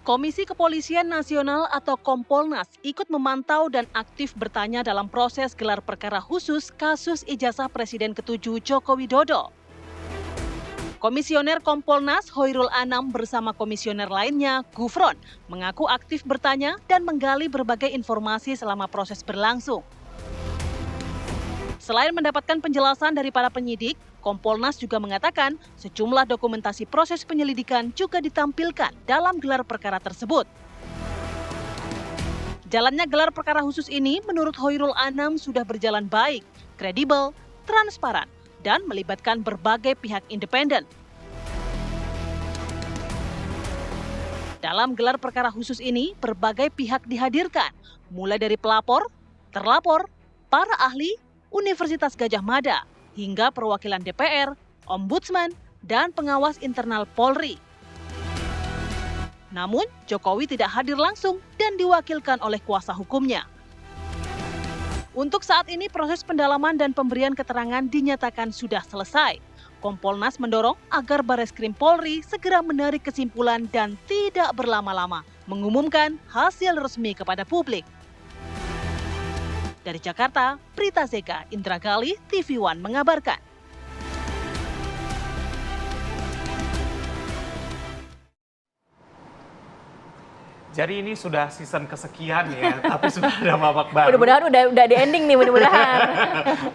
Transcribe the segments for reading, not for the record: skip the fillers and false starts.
Komisi Kepolisian Nasional atau Kompolnas ikut memantau dan aktif bertanya dalam proses gelar perkara khusus kasus ijazah Presiden ke-7 Joko Widodo. Komisioner Kompolnas Hoirul Anam bersama komisioner lainnya, Gufron, mengaku aktif bertanya dan menggali berbagai informasi selama proses berlangsung. Selain mendapatkan penjelasan dari para penyidik, Kompolnas juga mengatakan sejumlah dokumentasi proses penyelidikan juga ditampilkan dalam gelar perkara tersebut. Jalannya gelar perkara khusus ini menurut Hoirul Anam sudah berjalan baik, kredibel, transparan, dan melibatkan berbagai pihak independen. Dalam gelar perkara khusus ini, berbagai pihak dihadirkan, mulai dari pelapor, terlapor, para ahli, Universitas Gadjah Mada, hingga perwakilan DPR, Ombudsman, dan pengawas internal Polri. Namun, Jokowi tidak hadir langsung dan diwakilkan oleh kuasa hukumnya. Untuk saat ini, proses pendalaman dan pemberian keterangan dinyatakan sudah selesai. Kompolnas mendorong agar Bareskrim Polri segera menarik kesimpulan dan tidak berlama-lama mengumumkan hasil resmi kepada publik. Dari Jakarta, Prita Zeka, Indra Gali, TV One mengabarkan. Jadi ini sudah season kesekian ya, tapi sudah ada babak baru. Mudah-mudahan udah di ending nih, mudah-mudahan.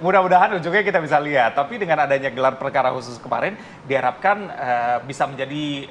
Mudah-mudahan ujungnya kita bisa lihat. Tapi dengan adanya gelar perkara khusus kemarin, diharapkan bisa menjadi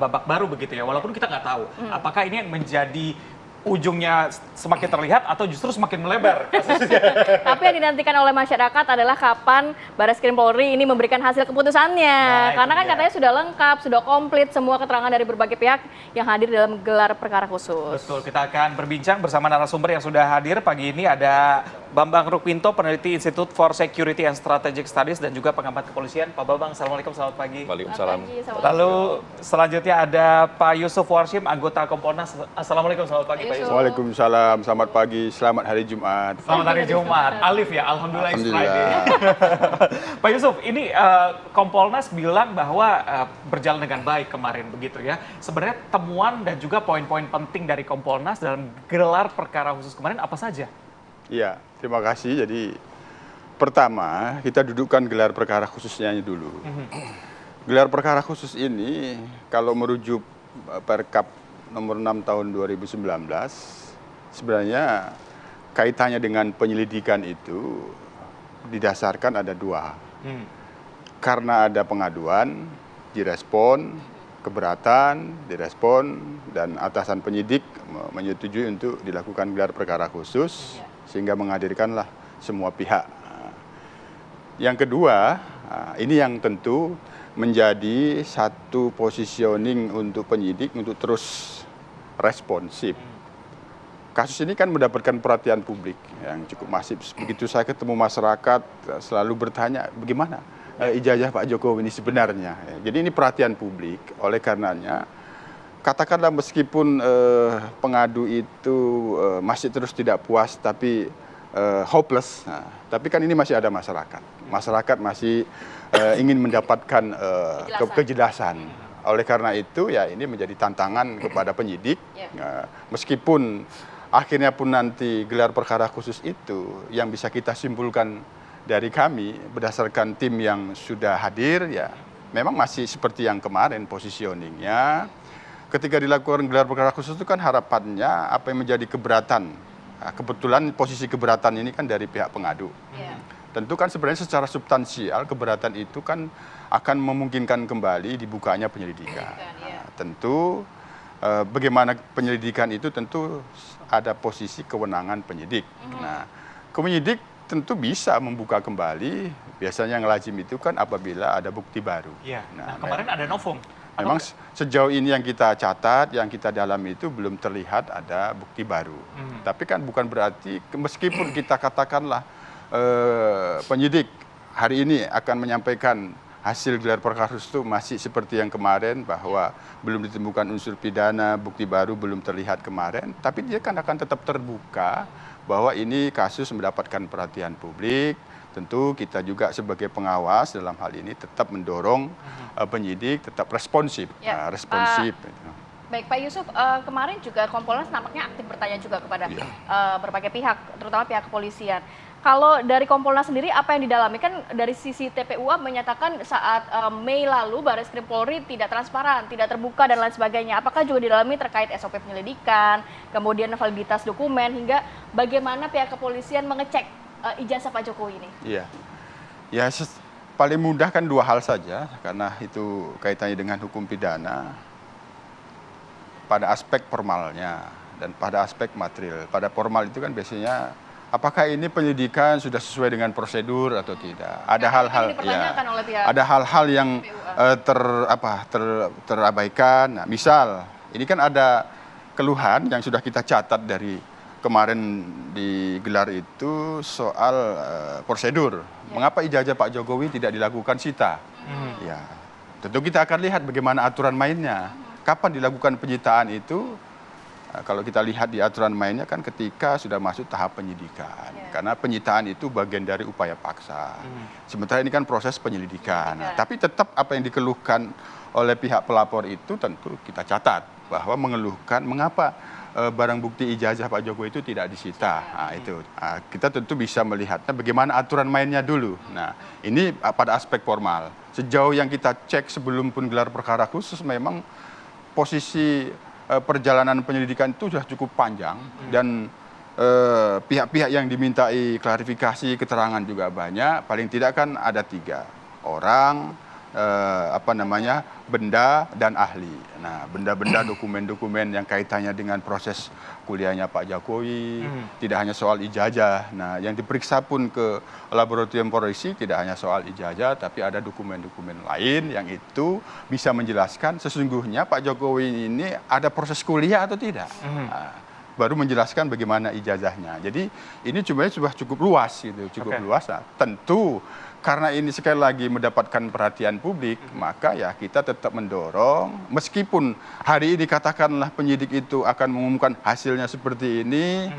babak baru begitu ya. Walaupun kita nggak tahu apakah ini yang menjadi ujungnya semakin terlihat atau justru semakin melebar. Tapi yang dinantikan oleh masyarakat adalah kapan Bareskrim Polri ini memberikan hasil keputusannya. Karena kan katanya sudah lengkap, sudah komplit semua keterangan dari berbagai pihak yang hadir dalam gelar perkara khusus. Betul, kita akan berbincang bersama narasumber yang sudah hadir pagi ini. Ada Bambang Rukminto, peneliti Institute for Security and Strategic Studies dan juga pengamat kepolisian. Pak Bambang, Assalamualaikum, selamat pagi. Waalaikumsalam. Lalu selanjutnya ada Pak Yusuf Warshim, anggota Kompolnas. Assalamualaikum, selamat pagi Pak Yusuf. Waalaikumsalam, selamat pagi, selamat hari Jumat. Selamat hari Jumat. Alif ya, Alhamdulillah it's Friday. Pak Yusuf, ini Kompolnas bilang bahwa berjalan dengan baik kemarin begitu ya. Sebenarnya temuan dan juga poin-poin penting dari Kompolnas dalam gelar perkara khusus kemarin apa saja? Iya, terima kasih. Jadi pertama kita dudukkan gelar perkara khususnya dulu. Gelar perkara khusus ini kalau merujuk Perkap nomor 6 tahun 2019, sebenarnya kaitannya dengan penyelidikan itu didasarkan ada dua. Karena ada pengaduan, direspon, keberatan, direspon, dan atasan penyidik menyetujui untuk dilakukan gelar perkara khusus, sehingga menghadirkanlah semua pihak. Yang kedua, ini yang tentu menjadi satu positioning untuk penyidik untuk terus responsif. Kasus ini kan mendapatkan perhatian publik yang cukup masif. Begitu saya ketemu masyarakat selalu bertanya bagaimana ijazah Pak Jokowi ini sebenarnya. Jadi ini perhatian publik, oleh karenanya katakanlah meskipun pengadu itu masih terus tidak puas tapi hopeless, tapi kan ini masih ada masyarakat. Masyarakat masih ingin mendapatkan kejelasan. Oleh karena itu ya ini menjadi tantangan kepada penyidik, meskipun akhirnya pun nanti gelar perkara khusus itu yang bisa kita simpulkan dari kami berdasarkan tim yang sudah hadir ya memang masih seperti yang kemarin positioningnya. Ketika dilakukan gelar perkara khusus itu kan harapannya apa yang menjadi keberatan. Nah, kebetulan posisi keberatan ini kan dari pihak pengadu. Tentu kan sebenarnya secara substansial keberatan itu kan akan memungkinkan kembali dibukanya penyelidikan. Nah, tentu bagaimana penyelidikan itu tentu ada posisi kewenangan penyidik. Nah, penyidik tentu bisa membuka kembali, biasanya yang lazim itu kan apabila ada bukti baru. Nah, kemarin ada novum. Memang sejauh ini yang kita catat, yang kita dalami itu belum terlihat ada bukti baru. Tapi kan bukan berarti meskipun kita katakanlah penyidik hari ini akan menyampaikan hasil gelar perkara khusus itu masih seperti yang kemarin bahwa belum ditemukan unsur pidana, bukti baru belum terlihat kemarin, tapi dia kan akan tetap terbuka bahwa ini kasus mendapatkan perhatian publik. Tentu kita juga sebagai pengawas dalam hal ini tetap mendorong penyidik tetap responsif. Ya, responsif. Baik, Pak Yusuf, kemarin juga Kompolnas nampaknya aktif bertanya juga kepada berbagai pihak, terutama pihak kepolisian. Kalau dari Kompolnas sendiri, apa yang didalami? Kan dari sisi TPUA menyatakan saat Mei lalu Barreskrim Polri tidak transparan, tidak terbuka, dan lain sebagainya. Apakah juga didalami terkait SOP penyelidikan, kemudian validitas dokumen, hingga bagaimana pihak kepolisian mengecek ijazah Pak Jokowi ini? Iya, ya paling mudah kan dua hal saja, karena itu kaitannya dengan hukum pidana. Pada aspek formalnya dan pada aspek material. Pada formal itu kan biasanya apakah ini penyelidikan sudah sesuai dengan prosedur atau tidak. Ada hal-hal ada hal-hal yang terabaikan. Nah, misal ini kan ada keluhan yang sudah kita catat dari kemarin digelar itu soal prosedur. Mengapa ijazah Pak Jokowi tidak dilakukan sita? Ya, tentu kita akan lihat bagaimana aturan mainnya. Kapan dilakukan penyitaan itu? Kalau kita lihat di aturan mainnya kan ketika sudah masuk tahap penyidikan. Karena penyitaan itu bagian dari upaya paksa. Sementara ini kan proses penyelidikan. Nah, tapi tetap apa yang dikeluhkan oleh pihak pelapor itu tentu kita catat. Bahwa mengeluhkan mengapa barang bukti ijazah Pak Jokowi itu tidak disita. Nah, itu. Kita tentu bisa melihatnya bagaimana aturan mainnya dulu. Nah, ini pada aspek formal. Sejauh yang kita cek sebelum pun gelar perkara khusus memang posisi perjalanan penyelidikan itu sudah cukup panjang dan pihak-pihak yang dimintai klarifikasi keterangan juga banyak. Paling tidak kan ada 3 orang, benda dan ahli. Nah, benda-benda dokumen-dokumen yang kaitannya dengan proses kuliahnya Pak Jokowi, tidak hanya soal ijazah. Nah, yang diperiksa pun ke laboratorium forensik tidak hanya soal ijazah, tapi ada dokumen-dokumen lain yang itu bisa menjelaskan sesungguhnya Pak Jokowi ini ada proses kuliah atau tidak. Nah, baru menjelaskan bagaimana ijazahnya. Jadi ini sudah cukup luas gitu, luas. Nah, tentu karena ini sekali lagi mendapatkan perhatian publik, maka ya kita tetap mendorong, meskipun hari ini katakanlah penyidik itu akan mengumumkan hasilnya seperti ini,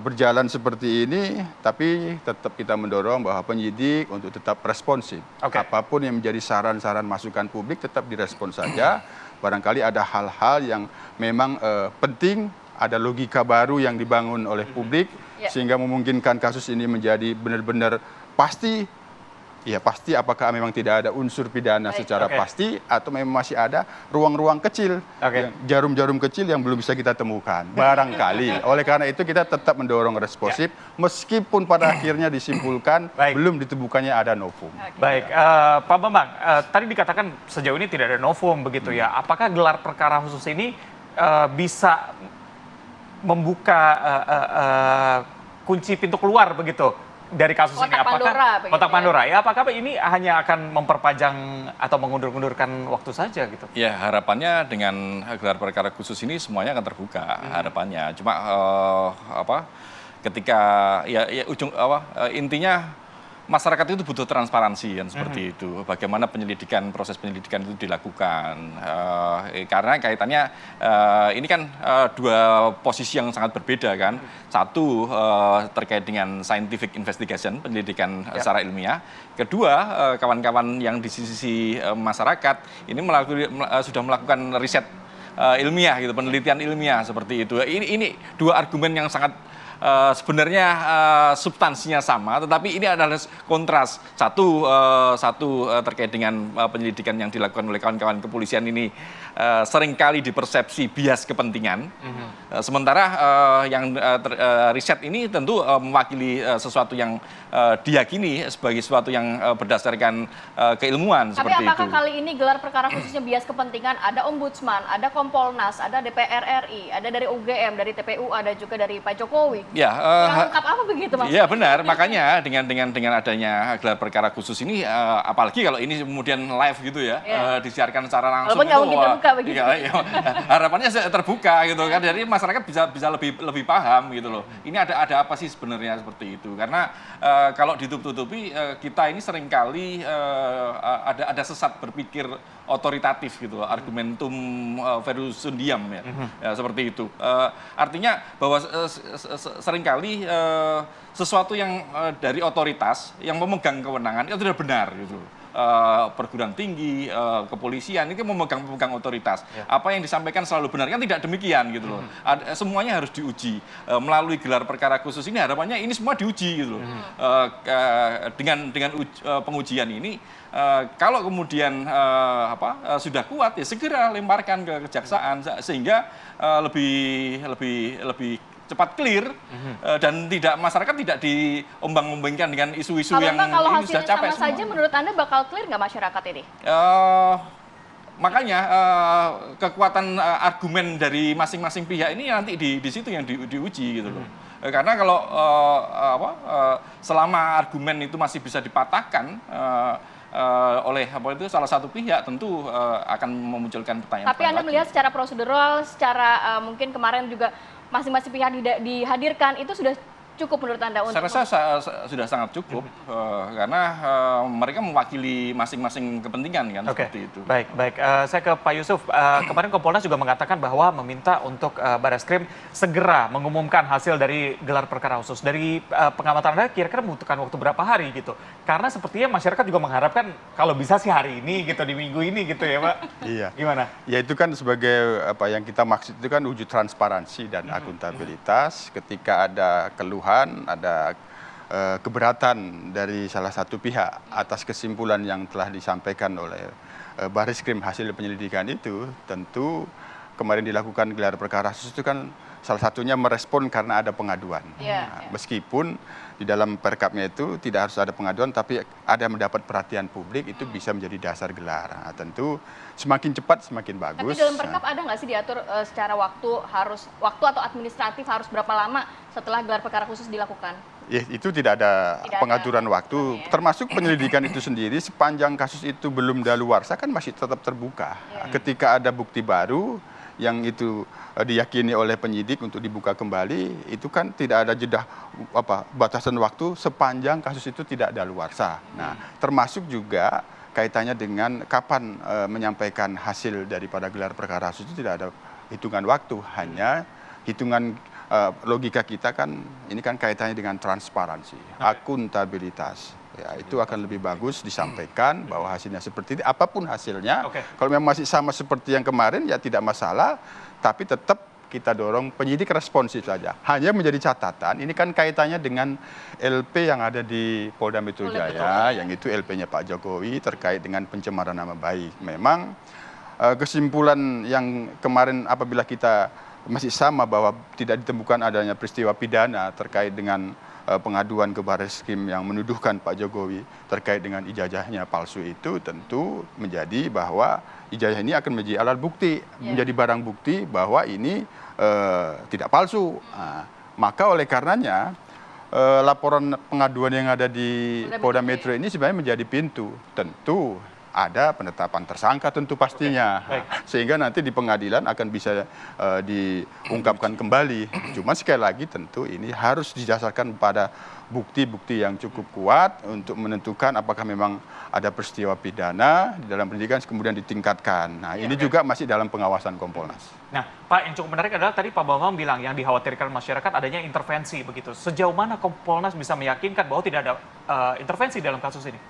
berjalan seperti ini, tapi tetap kita mendorong bahwa penyidik untuk tetap responsif. Apapun yang menjadi saran-saran masukan publik tetap direspon saja. Barangkali ada hal-hal yang memang penting, ada logika baru yang dibangun oleh publik, sehingga memungkinkan kasus ini menjadi benar-benar pasti. Ya pasti apakah memang tidak ada unsur pidana secara pasti atau memang masih ada ruang-ruang kecil, jarum-jarum kecil yang belum bisa kita temukan barangkali. Oleh karena itu kita tetap mendorong responsif meskipun pada akhirnya disimpulkan belum ditemukannya ada novum. Baik, Pak Bambang, tadi dikatakan sejauh ini tidak ada novum begitu ya. Apakah gelar perkara khusus ini bisa membuka kunci pintu keluar begitu dari kasus ini? Apakah kotak Pandora ya? Apakah ini hanya akan memperpanjang atau mengundur-undurkan waktu saja gitu? Ya, harapannya dengan gelar perkara khusus ini semuanya akan terbuka harapannya. Cuma ketika intinya masyarakat itu butuh transparansi kan seperti itu. Bagaimana proses penyelidikan itu dilakukan. Karena kaitannya ini kan 2 posisi yang sangat berbeda kan. Satu terkait dengan scientific investigation, penyelidikan secara ilmiah. Kedua, kawan-kawan yang di sisi masyarakat ini sudah melakukan riset ilmiah gitu, penelitian ilmiah seperti itu. Ini 2 argumen yang sangat sebenarnya substansinya sama, tetapi ini adalah kontras. Satu terkait dengan penyelidikan yang dilakukan oleh kawan-kawan kepolisian ini seringkali dipersepsi bias kepentingan. Sementara yang riset ini tentu mewakili sesuatu yang diyakini sebagai sesuatu yang berdasarkan keilmuan. Tapi seperti apakah itu. kali ini gelar perkara khususnya bias kepentingan? Ada Ombudsman, ada Kompolnas, ada DPR RI, ada dari UGM, dari TPU, ada juga dari Pak Jokowi. Ya, lengkap apa begitu Mas? Iya benar, makanya dengan adanya gelar perkara khusus ini, apalagi kalau ini kemudian live gitu ya, disiarkan secara langsung. Walaupun nggak mungkin terbuka begitu. Harapannya terbuka gitu kan, jadi masyarakat bisa lebih paham gitu loh. Ini ada apa sih sebenarnya seperti itu? Karena kalau ditutup-tutupi, kita ini seringkali ada sesat berpikir otoritatif gitu, argumentum verusundiam ya, seperti itu. Artinya bahwa seringkali sesuatu yang dari otoritas yang memegang kewenangan itu tidak benar gitu. perguruan tinggi, kepolisian itu memegang otoritas. Apa yang disampaikan selalu benar, kan tidak demikian gitu loh. Semuanya harus diuji melalui gelar perkara khusus ini, harapannya ini semua diuji gitu loh. Dengan pengujian ini, kalau kemudian sudah kuat ya segera lemparkan ke kejaksaan sehingga lebih cepat clear dan masyarakat tidak diombang-ambingkan dengan isu-isu yang kalau ini sudah hasilnya capek sama saja, menurut Anda bakal clear nggak masyarakat ini? Makanya kekuatan argumen dari masing-masing pihak ini nanti di situ yang diuji gitu loh. Karena kalau selama argumen itu masih bisa dipatahkan oleh salah satu pihak, tentu akan memunculkan pertanyaan. Tapi Anda melihat secara prosedural, secara mungkin kemarin juga masing-masing pihak dihadirkan, itu sudah cukup menurut Anda? Saya rasa sudah sangat cukup karena mereka mewakili masing-masing kepentingan kan, seperti itu. Baik. Saya ke Pak Yusuf. Kemarin Kompolnas juga mengatakan bahwa meminta untuk Barreskrim segera mengumumkan hasil dari gelar perkara khusus. Dari pengamatan Anda kira-kira membutuhkan waktu berapa hari gitu? Karena sepertinya masyarakat juga mengharapkan kalau bisa sih hari ini gitu, di minggu ini gitu ya Pak. Iya. Gimana? Ya itu kan sebagai apa yang kita maksud itu kan wujud transparansi dan akuntabilitas. Ketika ada keluhan, ada keberatan dari salah satu pihak atas kesimpulan yang telah disampaikan oleh Barreskrim hasil penyelidikan itu, tentu kemarin dilakukan gelar perkara khusus itu kan salah satunya merespon karena ada pengaduan. Meskipun di dalam perkapnya itu tidak harus ada pengaduan, tapi ada mendapat perhatian publik, itu bisa menjadi dasar gelar. Nah, tentu semakin cepat semakin bagus. Tapi dalam perkap ada nggak sih diatur secara waktu atau administratif harus berapa lama setelah gelar perkara khusus dilakukan? Ya, itu tidak ada pengaturan waktu, termasuk penyelidikan itu sendiri sepanjang kasus itu belum daluarsa kan masih tetap terbuka. Ketika ada bukti baru yang itu diyakini oleh penyidik untuk dibuka kembali, itu kan tidak ada jeda batasan waktu sepanjang kasus itu tidak daluarsa. Nah, termasuk juga kaitannya dengan kapan menyampaikan hasil daripada gelar perkara khusus itu tidak ada hitungan waktu, hanya hitungan logika kita kan ini kan kaitannya dengan transparansi, akuntabilitas. Ya, itu akan lebih bagus disampaikan bahwa hasilnya seperti ini, apapun hasilnya. Kalau memang masih sama seperti yang kemarin ya tidak masalah, tapi tetap kita dorong penyidik responsif saja. Hanya menjadi catatan, ini kan kaitannya dengan LP yang ada di Polda Metro Jaya, yang itu LP-nya Pak Jokowi terkait dengan pencemaran nama baik. Memang kesimpulan yang kemarin apabila kita masih sama bahwa tidak ditemukan adanya peristiwa pidana terkait dengan pengaduan ke Barreskrim yang menuduhkan Pak Jokowi terkait dengan ijazahnya palsu, itu tentu menjadi bahwa ijazah ini akan menjadi alat bukti, menjadi barang bukti bahwa ini tidak palsu. Maka oleh karenanya laporan pengaduan yang ada di Polda Metro ini sebenarnya menjadi pintu. Tentu ada penetapan tersangka tentu pastinya, sehingga nanti di pengadilan akan bisa diungkapkan kembali. Cuma sekali lagi tentu ini harus didasarkan pada bukti-bukti yang cukup kuat untuk menentukan apakah memang ada peristiwa pidana di dalam penyidikan kemudian ditingkatkan. Nah, ini juga masih dalam pengawasan Kompolnas. Nah, Pak, yang cukup menarik adalah tadi Pak Bambang bilang yang dikhawatirkan masyarakat adanya intervensi begitu. Sejauh mana Kompolnas bisa meyakinkan bahwa tidak ada intervensi dalam kasus ini?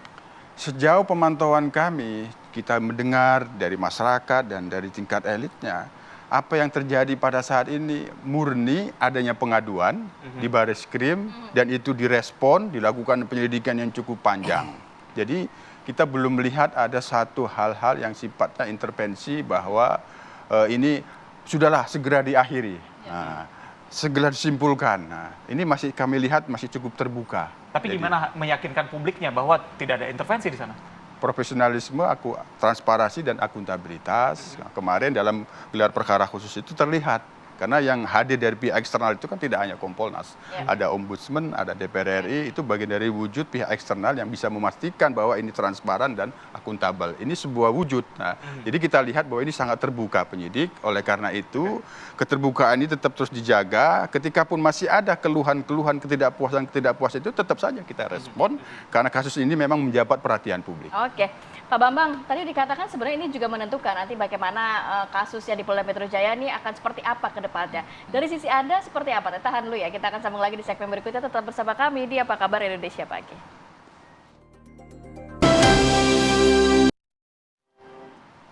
Sejauh pemantauan kami, kita mendengar dari masyarakat dan dari tingkat elitnya, apa yang terjadi pada saat ini murni adanya pengaduan di Barreskrim dan itu direspon, dilakukan penyelidikan yang cukup panjang. Jadi kita belum melihat ada satu hal-hal yang sifatnya intervensi bahwa ini sudahlah segera diakhiri, segera disimpulkan. Nah, ini masih kami lihat masih cukup terbuka. Tapi gimana meyakinkan publiknya bahwa tidak ada intervensi di sana? Profesionalisme, transparansi dan akuntabilitas. Kemarin dalam gelar perkara khusus itu terlihat. Karena yang hadir dari pihak eksternal itu kan tidak hanya Kompolnas. Ada Ombudsman, ada DPR RI, itu bagian dari wujud pihak eksternal yang bisa memastikan bahwa ini transparan dan akuntabel. Ini sebuah wujud. Nah, jadi kita lihat bahwa ini sangat terbuka penyidik. Oleh karena itu, keterbukaan ini tetap terus dijaga. Ketika pun masih ada keluhan-keluhan, ketidakpuasan itu tetap saja kita respon. Karena kasus ini memang menjabat perhatian publik. Oke. Pak Bambang, tadi dikatakan sebenarnya ini juga menentukan nanti bagaimana kasusnya di Polda Metro Jaya ini akan seperti apa ke depannya. Dari sisi Anda seperti apa? Tahan dulu ya, kita akan sambung lagi di segmen berikutnya. Tetap bersama kami di Apa Kabar Indonesia Pagi.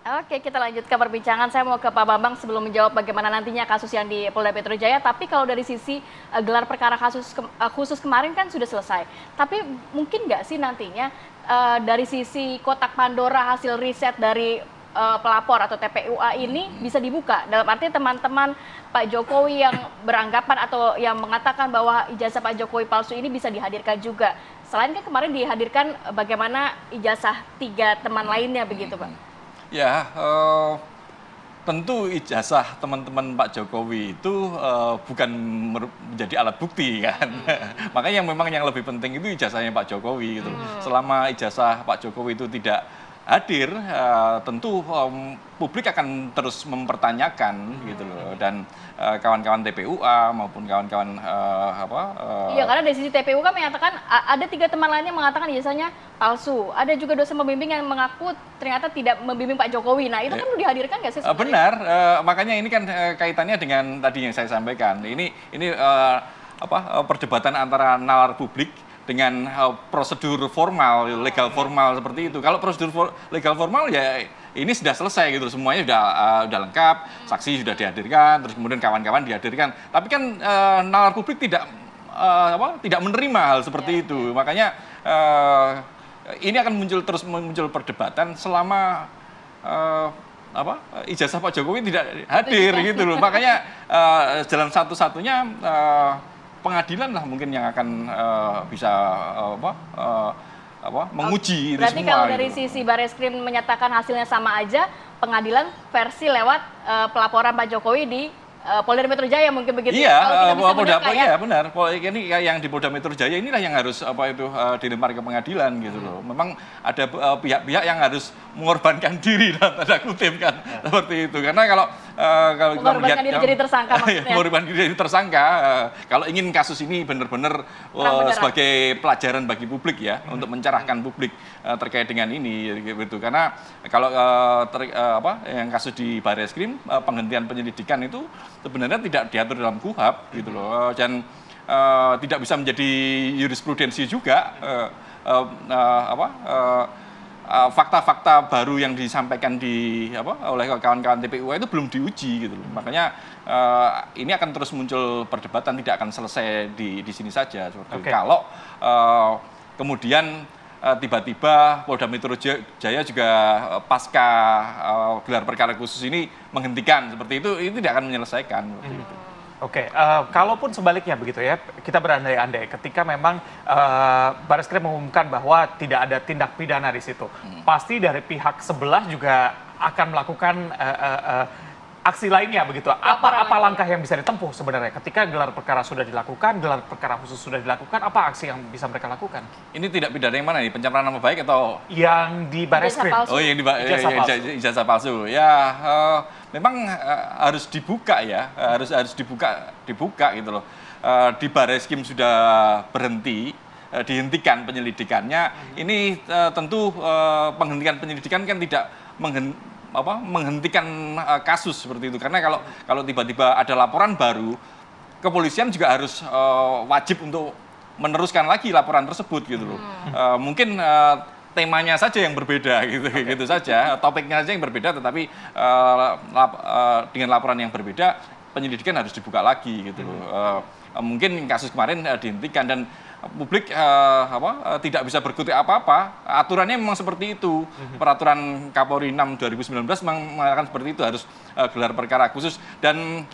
Oke, kita lanjutkan perbincangan. Saya mau ke Pak Bambang sebelum menjawab bagaimana nantinya kasus yang di Polda Metro Jaya. Tapi kalau dari sisi gelar perkara kasus khusus kemarin kan sudah selesai. Tapi mungkin nggak sih nantinya dari sisi kotak Pandora hasil riset dari pelapor atau TPUA ini bisa dibuka? Dalam arti teman-teman Pak Jokowi yang beranggapan atau yang mengatakan bahwa ijazah Pak Jokowi palsu ini bisa dihadirkan juga. Selain kan kemarin dihadirkan bagaimana ijazah 3 teman lainnya begitu, Pak? Ya, tentu ijazah teman-teman Pak Jokowi itu bukan menjadi alat bukti kan. Makanya memang yang lebih penting itu ijazahnya Pak Jokowi gitu. Selama ijazah Pak Jokowi itu tidak hadir, tentu publik akan terus mempertanyakan gitu loh. Dan kawan-kawan TPUA maupun kawan-kawan Iya, karena dari sisi TPU kan menyatakan ada 3 teman lainnya mengatakan ijazahnya palsu. Ada juga dosen pembimbing yang mengaku ternyata tidak membimbing Pak Jokowi. Nah, itu kan perlu dihadirkan nggak sih? Benar, makanya ini kan kaitannya dengan tadi yang saya sampaikan. Ini perdebatan antara nalar publik dengan prosedur formal, legal formal seperti itu. Kalau prosedur legal formal ya ini sudah selesai gitu, semuanya sudah lengkap, saksi sudah dihadirkan, terus kemudian kawan-kawan dihadirkan. Tapi kan nalar publik tidak menerima hal seperti itu. Makanya ini akan terus muncul perdebatan selama ijazah Pak Jokowi tidak hadir gitu loh. Makanya jalan satu-satunya pengadilan lah mungkin yang akan bisa menguji itu semua. Berarti kalau dari sisi Barreskrim menyatakan hasilnya sama aja, pengadilan versi lewat pelaporan Pak Jokowi di Polda Metro Jaya mungkin begitu. Iya, iya benar. Ini yang di Polda Metro Jaya inilah yang harus dilempar ke pengadilan gitu loh. Memang ada pihak-pihak yang harus mengorbankan diri dalam tanda kutip kan seperti itu. Karena kalau kita melihat diri jadi tersangka maksudnya. Mengorbankan diri jadi tersangka. Kalau ingin kasus ini benar-benar sebagai pelajaran bagi publik ya, untuk mencerahkan publik terkait dengan ini gitu. Karena kalau yang kasus di Barreskrim penghentian penyelidikan itu sebenarnya tidak diatur dalam KUHP gitu loh, dan tidak bisa menjadi jurisprudensi juga. Fakta-fakta baru yang disampaikan oleh kawan-kawan TPUA itu belum diuji gitu loh. Makanya ini akan terus muncul perdebatan, tidak akan selesai di sini saja. Kalau kemudian tiba-tiba Polda Metro Jaya juga pasca gelar perkara khusus ini menghentikan seperti itu tidak akan menyelesaikan. Oke, kalaupun sebaliknya begitu ya, kita berandai-andai ketika memang Barreskrim mengumumkan bahwa tidak ada tindak pidana di situ, pasti dari pihak sebelah juga akan melakukan aksi lainnya begitu. Apa langkah yang bisa ditempuh sebenarnya ketika gelar perkara sudah dilakukan, gelar perkara khusus sudah dilakukan, apa aksi yang bisa mereka lakukan? Ini tidak pidana yang mana nih? Pencemaran nama baik atau yang di Barreskrim? Oh, yang di ijazah palsu. Ya, memang harus dibuka ya, harus dibuka gitu loh. Di Barreskrim sudah berhenti, dihentikan penyelidikannya. Ini tentu penghentian penyelidikan kan tidak menghentikan kasus seperti itu, karena kalau tiba-tiba ada laporan baru, kepolisian juga harus wajib untuk meneruskan lagi laporan tersebut gitu loh. Mungkin temanya saja yang berbeda gitu saja, topiknya saja yang berbeda, tetapi dengan laporan yang berbeda penyelidikan harus dibuka lagi gitu loh. Mungkin kasus kemarin dihentikan dan publik tidak bisa berkutik apa-apa. Aturannya memang seperti itu. Peraturan Kapolri 6 2019 memang mengatakan seperti itu, harus gelar perkara khusus. Dan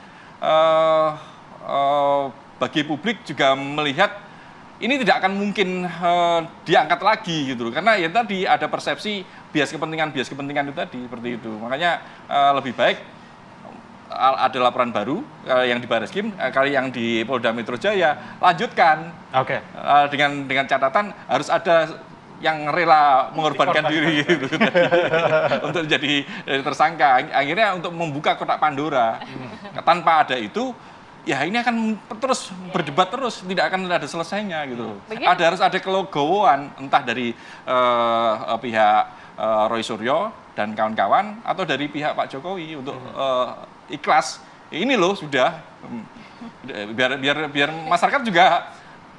bagi publik juga melihat ini tidak akan mungkin diangkat lagi gitu loh. Karena ya tadi ada persepsi bias kepentingan itu tadi seperti itu. Makanya lebih baik ada laporan baru yang di Barreskrim, kali yang di Polda Metro Jaya lanjutkan. Dengan catatan harus ada yang rela mengorbankan diri gitu, untuk jadi tersangka. Akhirnya untuk membuka kotak Pandora. Tanpa ada itu, ya ini akan terus berdebat terus, tidak akan ada selesainya gitu. Harus ada kelegowoan entah dari pihak Roy Suryo dan kawan-kawan atau dari pihak Pak Jokowi untuk ikhlas. Ini loh sudah biar masyarakat juga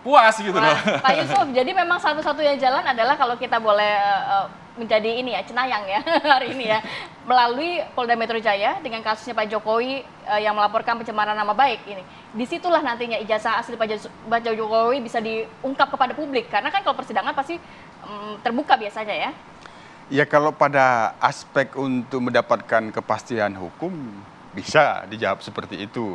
puas gitu loh. Pak Yusuf, jadi memang satu-satunya jalan adalah kalau kita boleh menjadi ini ya, cenayang ya hari ini ya, melalui Polda Metro Jaya dengan kasusnya Pak Jokowi yang melaporkan pencemaran nama baik ini. Disitulah nantinya ijazah asli Pak Jokowi bisa diungkap kepada publik, karena kan kalau persidangan pasti terbuka biasanya ya. Ya kalau pada aspek untuk mendapatkan kepastian hukum bisa dijawab seperti itu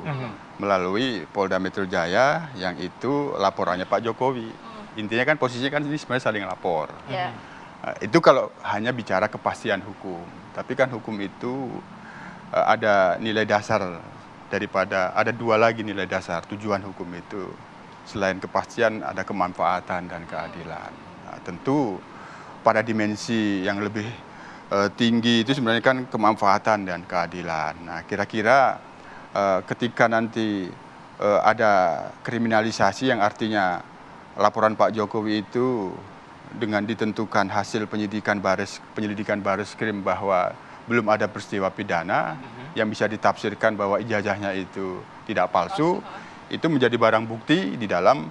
melalui Polda Metro Jaya yang itu laporannya Pak Jokowi. Intinya kan posisinya kan ini sebenarnya saling lapor. Ya. Itu kalau hanya bicara kepastian hukum. Tapi kan hukum itu ada nilai dasar daripada ada dua lagi nilai dasar tujuan hukum itu. Selain kepastian ada kemanfaatan dan keadilan. Nah, tentu pada dimensi yang lebih tinggi itu sebenarnya kan kemanfaatan dan keadilan. Nah, kira-kira ketika nanti ada kriminalisasi yang artinya laporan Pak Jokowi itu dengan ditentukan hasil penyelidikan Bareskrim bahwa belum ada peristiwa pidana yang bisa ditafsirkan bahwa ijazahnya itu tidak palsu, itu menjadi barang bukti di dalam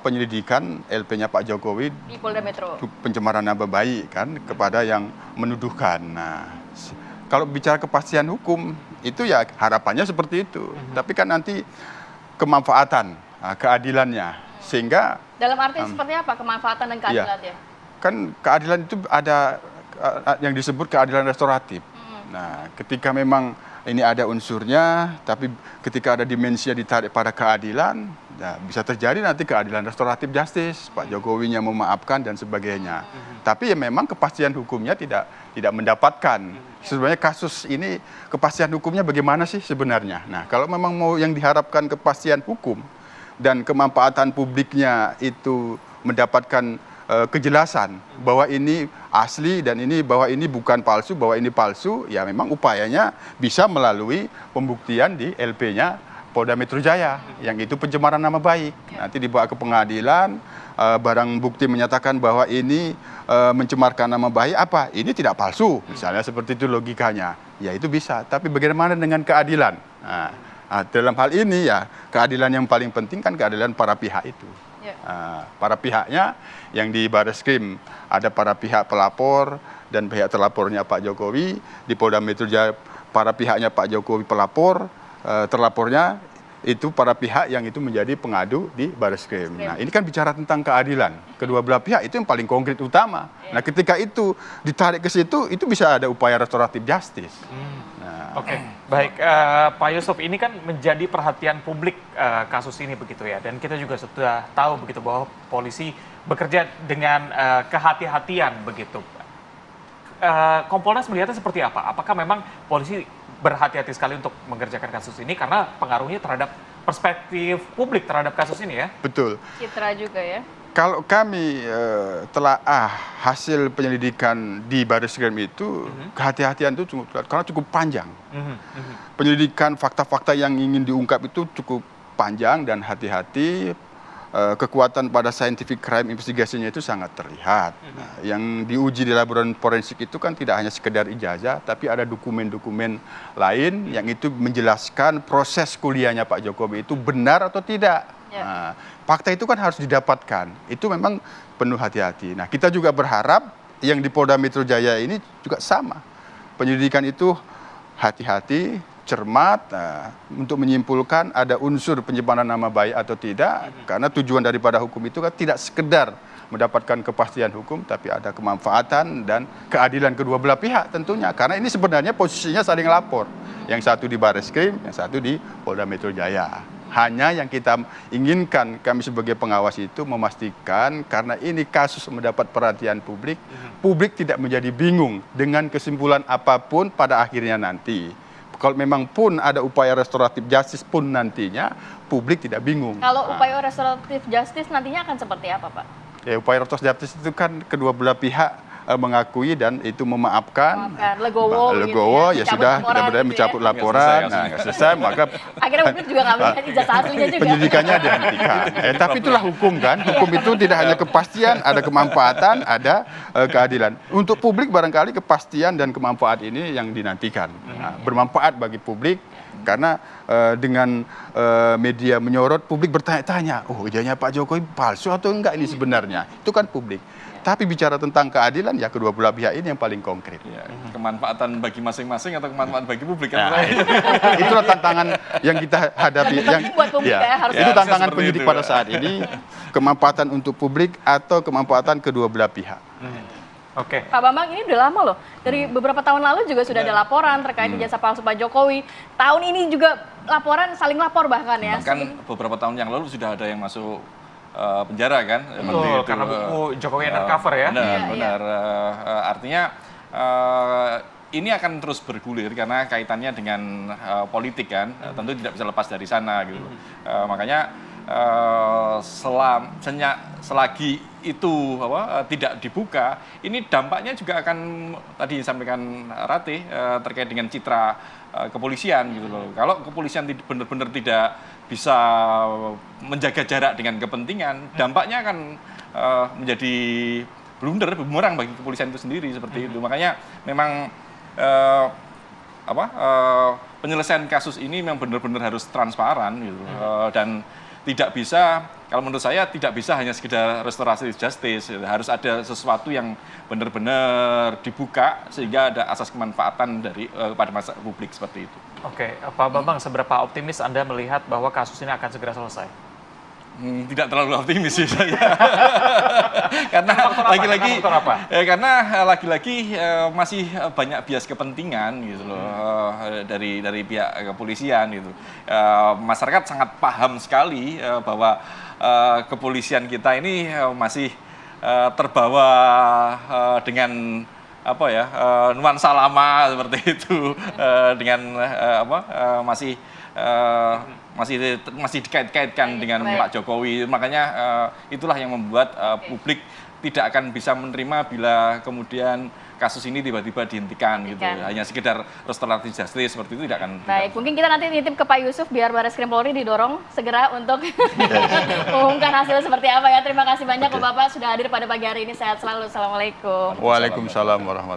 penyelidikan LP-nya Pak Jokowi Di Polda Metro. pencemaran nama baik kan kepada yang menuduhkan. Nah, kalau bicara kepastian hukum itu ya harapannya seperti itu. Tapi kan nanti kemanfaatan, keadilannya sehingga Dalam arti seperti apa kemanfaatan dan keadilannya? kan keadilan itu ada yang disebut keadilan restoratif. Nah, ketika memang ini ada unsurnya, tapi ketika ada dimensinya ditarik pada keadilan, nah, bisa terjadi nanti keadilan restoratif justice, Pak Jokowinya memaafkan dan sebagainya. Tapi ya memang kepastian hukumnya tidak mendapatkan. Sebenarnya kasus ini kepastian hukumnya bagaimana sih sebenarnya? Nah, kalau memang mau yang diharapkan kepastian hukum dan kemanfaatan publiknya itu mendapatkan kejelasan bahwa ini asli dan ini bahwa ini bukan palsu, bahwa ini palsu, ya memang upayanya bisa melalui pembuktian di LP-nya Polda Metro Jaya, yang itu pencemaran nama baik. Nanti dibawa ke pengadilan, barang bukti menyatakan bahwa ini mencemarkan nama baik, apa? Ini tidak palsu, misalnya seperti itu logikanya. Ya itu bisa, tapi bagaimana dengan keadilan? Nah, dalam hal ini ya keadilan yang paling penting kan keadilan para pihak itu. Para pihaknya yang di Bareskrim ada para pihak pelapor dan pihak terlapornya Pak Jokowi, di Polda Metro Jaya para pihaknya Pak Jokowi pelapor, terlapornya itu para pihak yang itu menjadi pengadu di Bareskrim. Nah, ini kan bicara tentang keadilan. Kedua belah pihak itu yang paling konkret utama. Nah, ketika itu ditarik ke situ, itu bisa ada upaya restoratif justice. Oke, baik Pak Yusuf, ini kan menjadi perhatian publik kasus ini begitu ya, dan kita juga sudah tahu begitu bahwa polisi bekerja dengan kehati-hatian begitu. Kompolnas melihatnya seperti apa? Apakah memang polisi berhati-hati sekali untuk mengerjakan kasus ini karena pengaruhnya terhadap perspektif publik terhadap kasus ini ya? Betul. Citra juga ya. Kalau kami telaah hasil penyelidikan di Bareskrim itu, kehati-hatian itu cukup panjang. Penyelidikan fakta-fakta yang ingin diungkap itu cukup panjang dan hati-hati. Kekuatan pada scientific crime investigation-nya itu sangat terlihat. Nah, yang diuji di laboratorium forensik itu kan tidak hanya sekedar ijazah, tapi ada dokumen-dokumen lain yang itu menjelaskan proses kuliahnya Pak Jokowi itu benar atau tidak. Nah, fakta itu kan harus didapatkan. Itu memang penuh hati-hati. Nah, kita juga berharap yang di Polda Metro Jaya ini juga sama. Penyelidikan itu hati-hati, cermat, untuk menyimpulkan ada unsur pencemaran nama baik atau tidak. Karena tujuan daripada hukum itu kan tidak sekedar mendapatkan kepastian hukum, tapi ada kemanfaatan dan keadilan kedua belah pihak tentunya. Karena ini sebenarnya posisinya saling lapor. Yang satu di Bareskrim, yang satu di Polda Metro Jaya. Hanya yang kita inginkan kami sebagai pengawas itu memastikan karena ini kasus mendapat perhatian publik, publik tidak menjadi bingung dengan kesimpulan apapun pada akhirnya nanti. Kalau memang pun ada upaya restoratif justice pun nantinya, publik tidak bingung. Kalau upaya restoratif justice nantinya akan seperti apa, Pak? Ya, upaya restoratif justice itu kan kedua belah pihak mengakui dan itu memaafkan. Legowo gitu ya sudah, kita mencabut laporan, nggak selesai, maka akhirnya publik juga nggak melihat ijazah aslinya juga. Penyidikannya dihentikan. Tapi itulah hukum kan. Hukum itu tidak hanya kepastian, ada kemanfaatan, ada keadilan. Untuk publik barangkali kepastian dan kemanfaat ini yang dinantikan. Nah, bermanfaat bagi publik Karena dengan media menyorot, publik bertanya-tanya, oh idenya Pak Jokowi palsu atau enggak ini sebenarnya? Itu kan publik. Tapi bicara tentang keadilan, ya kedua belah pihak ini yang paling konkret. Ya, kemanfaatan bagi masing-masing atau kemanfaatan bagi publik kan? Nah, itulah tantangan yang kita hadapi. Buat publik harus itu ya, tantangan seperti penyidik itu. pada saat ini, kemanfaatan untuk publik atau kemanfaatan kedua belah pihak. Oke. Pak Bambang, ini udah lama loh. Dari beberapa tahun lalu juga sudah ada laporan terkait ijazah palsu Pak Jokowi. Tahun ini juga laporan, saling lapor bahkan ya. Bahkan beberapa tahun yang lalu sudah ada yang masuk penjara kan? Betul, karena buku Jokowi Undercover ya. Benar. Artinya ini akan terus bergulir karena kaitannya dengan politik kan. Tentu tidak bisa lepas dari sana gitu. Makanya selagi itu tidak dibuka, ini dampaknya juga akan tadi disampaikan Ratih terkait dengan citra kepolisian gitu loh. Kalau kepolisian benar-benar tidak bisa menjaga jarak dengan kepentingan, dampaknya akan menjadi blunder, bumerang bagi kepolisian itu sendiri seperti itu. Makanya memang penyelesaian kasus ini memang benar-benar harus transparan gitu. Dan tidak bisa, kalau menurut saya tidak bisa hanya sekedar restorasi justice, harus ada sesuatu yang benar-benar dibuka sehingga ada asas kemanfaatan dari pada masa publik seperti itu. Oke, Pak Bambang, seberapa optimis Anda melihat bahwa kasus ini akan segera selesai? Tidak terlalu optimis sih saya. Karena lagi-lagi masih banyak bias kepentingan gitu loh dari pihak kepolisian gitu. Masyarakat sangat paham sekali bahwa kepolisian kita ini masih terbawa dengan nuansa lama seperti itu, dengan masih dikait-kaitkan dengan Pak Jokowi. Makanya itulah yang membuat publik tidak akan bisa menerima bila kemudian kasus ini tiba-tiba dihentikan gitu. Hanya sekedar restoratif justice seperti itu tidak akan. Baik, mungkin kita nanti nitip ke Pak Yusuf biar Barreskrim Polri didorong segera untuk mengumumkan hasil seperti apa ya. Terima kasih banyak Bapak sudah hadir pada pagi hari ini. Sehat selalu. Assalamualaikum. Waalaikumsalam warahmatullahi wabarakatuh.